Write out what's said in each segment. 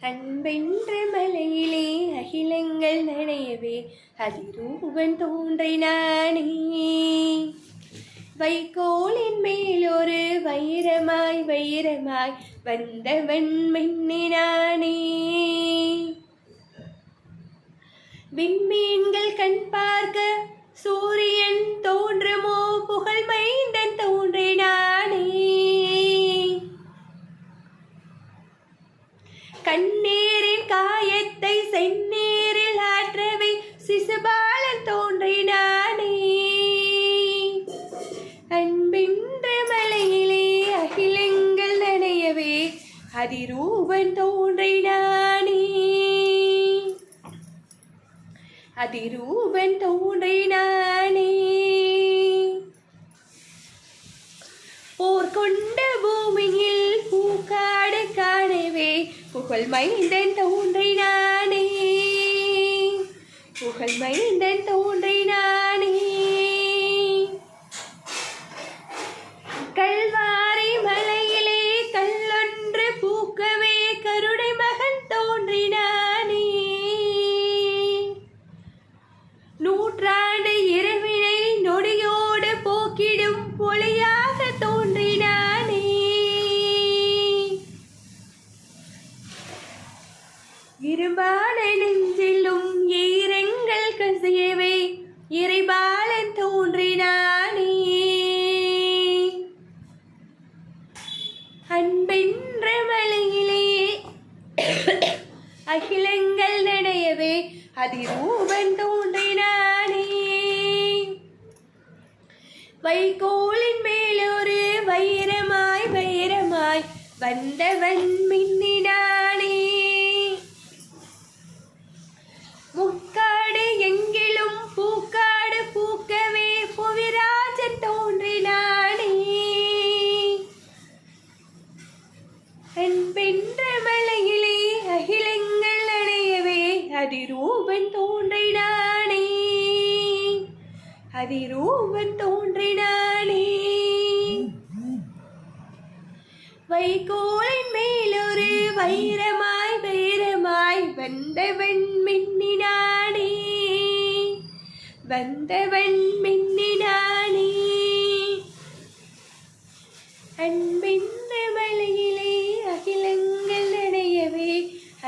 அன்பென்ற மலையிலே அகிலங்கள் நனையவே அதிரூபன் தோன்றினானே. வைக்கோலின் மேலொரு வைரமாய் வைரமாய் வந்தவன் மின்னினானே. விண்மீன்கள் கண் பார்க்க சூரியன் தோன்றுமோ புகழ் மைந்தன் தோன்றினானே. கண்ணீரின் காயத்தை செந்நீரில் ஆற்றவே சிசுபாலன் தோன்றினானே. அன்பென்ற மலையிலே அகிலங்கள் நனையவே அதிரூபன் தோன்றினானே. அதிரூபன் தோன்றினானே. போர் கொண்ட பூமியில் பூக்காடு காணவே புகழ் மைந்தன் தோன்றினானே. புகழ் மைந்தன் தோன்றினானே. கல்வாரி மலையிலே கல்லொன்று பூக்கவே கருணை மகன் தோன்றினானே. நூற்றாண்டு இரவினை நொடியோடு போக்கிடும் ஒளியாக தோன்றினானே. இருபால நெஞ்சிலும் ஈரங்கள் கசியவே இறைபாலன் தோன்றினானே. அன்பென்ற மலையிலே அகிலங்கள் நனையவே அதிரூபன் தோன்றினானே. வைக்கோலின் மேலொரு வைரமாய் வைரமாய் வந்தவன் மின்னினானே. முக்காடு எங்கிலும் பூக்காடு பூக்கவே புவிராஜன் தோன்றினானே. அன்பென்ற மலையிலே அகிலங்கள் நனையவே அதிரூபன் தோன்றினானே. அதிரூபன் தோன்றினானே. வைக்கோலின் மேலொரு வைரமாய் வைரமாய் வந்தவன் மின்னினானே. வந்தவன் மின்னினானே. அன்பென்ற மலையிலே அகிலங்கள் நனையவே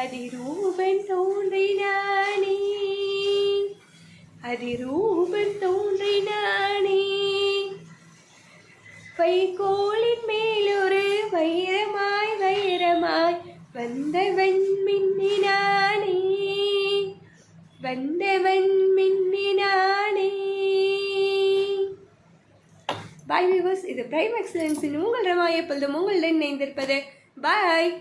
அதிரூபன் தோன்றினானே. அதிரூபன் தோன்றினானே. வைக்கோலின் மேலொரு வைரமாய் வைரமாய் வந்தவன் மின்னினானே. வந்தவன் மின்னினானே. பாய் வியூவர்ஸ், இது பிரைம் எக்ஸலன்ஸின் உங்கள் ரமா எப்பொழுதும் உங்களுடன் இணைந்திருப்பது. பாய்.